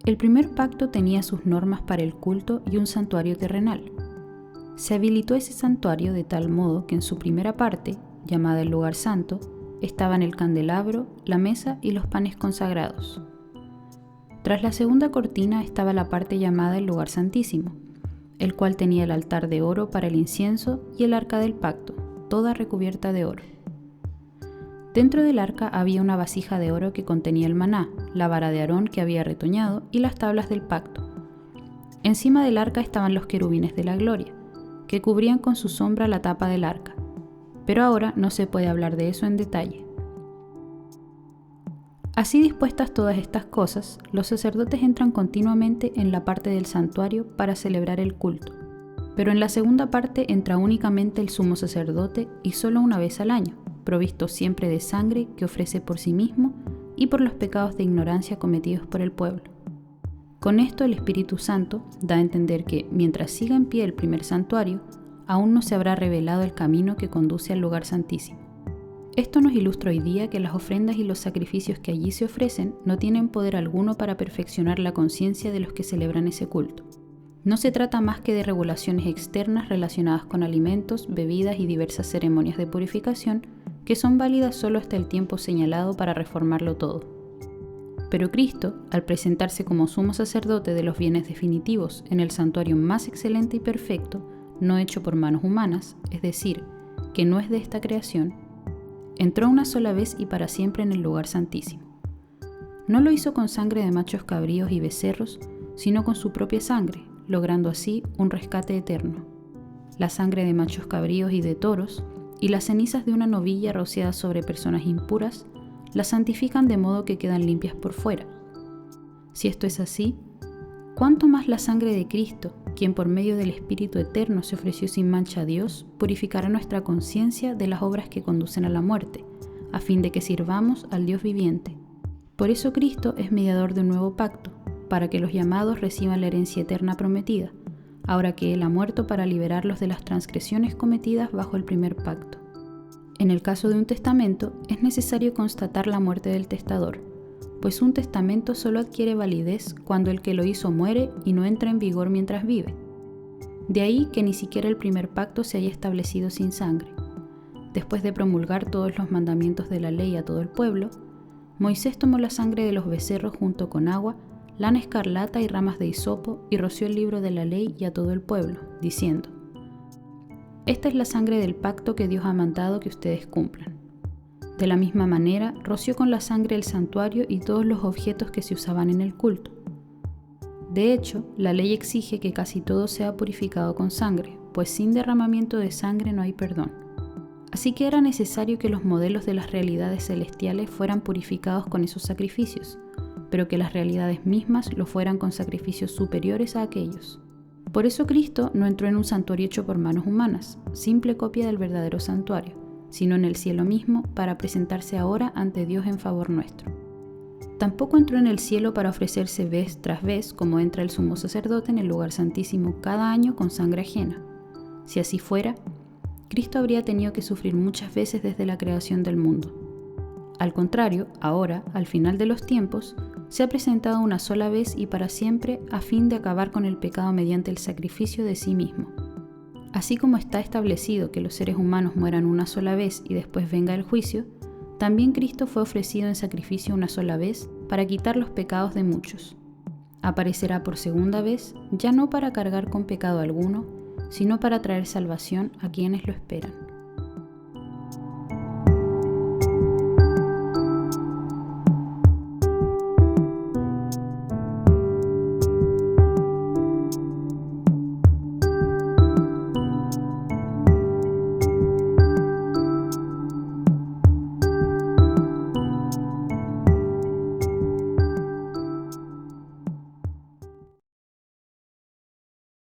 El primer pacto tenía sus normas para el culto y un santuario terrenal. Se habilitó ese santuario de tal modo que en su primera parte, llamada el lugar santo, estaban el candelabro, la mesa y los panes consagrados. Tras la segunda cortina estaba la parte llamada el lugar santísimo, el cual tenía el altar de oro para el incienso y el arca del pacto, toda recubierta de oro. Dentro del arca había una vasija de oro que contenía el maná, la vara de Aarón que había retoñado y las tablas del pacto. Encima del arca estaban los querubines de la gloria, que cubrían con su sombra la tapa del arca, pero ahora no se puede hablar de eso en detalle. Así dispuestas todas estas cosas, los sacerdotes entran continuamente en la parte del santuario para celebrar el culto, pero en la segunda parte entra únicamente el sumo sacerdote y solo una vez al año, provisto siempre de sangre que ofrece por sí mismo y por los pecados de ignorancia cometidos por el pueblo. Con esto el Espíritu Santo da a entender que, mientras siga en pie el primer santuario, aún no se habrá revelado el camino que conduce al lugar santísimo. Esto nos ilustra hoy día que las ofrendas y los sacrificios que allí se ofrecen no tienen poder alguno para perfeccionar la conciencia de los que celebran ese culto. No se trata más que de regulaciones externas relacionadas con alimentos, bebidas y diversas ceremonias de purificación que son válidas solo hasta el tiempo señalado para reformarlo todo. Pero Cristo, al presentarse como sumo sacerdote de los bienes definitivos en el santuario más excelente y perfecto, no hecho por manos humanas, es decir, que no es de esta creación, entró una sola vez y para siempre en el lugar santísimo. No lo hizo con sangre de machos cabríos y becerros, sino con su propia sangre, logrando así un rescate eterno. La sangre de machos cabríos y de toros, y las cenizas de una novilla rociadas sobre personas impuras, las santifican de modo que quedan limpias por fuera. Si esto es así, ¿cuánto más la sangre de Cristo, quien por medio del Espíritu Eterno se ofreció sin mancha a Dios, purificará nuestra conciencia de las obras que conducen a la muerte, a fin de que sirvamos al Dios viviente? Por eso Cristo es mediador de un nuevo pacto, para que los llamados reciban la herencia eterna prometida, ahora que Él ha muerto para liberarlos de las transgresiones cometidas bajo el primer pacto. En el caso de un testamento, es necesario constatar la muerte del testador, pues un testamento solo adquiere validez cuando el que lo hizo muere y no entra en vigor mientras vive. De ahí que ni siquiera el primer pacto se haya establecido sin sangre. Después de promulgar todos los mandamientos de la ley a todo el pueblo, Moisés tomó la sangre de los becerros junto con agua, lana escarlata y ramas de hisopo y roció el libro de la ley y a todo el pueblo, diciendo: «Esta es la sangre del pacto que Dios ha mandado que ustedes cumplan». De la misma manera, roció con la sangre el santuario y todos los objetos que se usaban en el culto. De hecho, la ley exige que casi todo sea purificado con sangre, pues sin derramamiento de sangre no hay perdón. Así que era necesario que los modelos de las realidades celestiales fueran purificados con esos sacrificios, pero que las realidades mismas lo fueran con sacrificios superiores a aquellos. Por eso Cristo no entró en un santuario hecho por manos humanas, simple copia del verdadero santuario, sino en el cielo mismo para presentarse ahora ante Dios en favor nuestro. Tampoco entró en el cielo para ofrecerse vez tras vez como entra el sumo sacerdote en el lugar santísimo cada año con sangre ajena. Si así fuera, Cristo habría tenido que sufrir muchas veces desde la creación del mundo. Al contrario, ahora, al final de los tiempos, se ha presentado una sola vez y para siempre a fin de acabar con el pecado mediante el sacrificio de sí mismo. Así como está establecido que los seres humanos mueran una sola vez y después venga el juicio, también Cristo fue ofrecido en sacrificio una sola vez para quitar los pecados de muchos. Aparecerá por segunda vez, ya no para cargar con pecado alguno, sino para traer salvación a quienes lo esperan.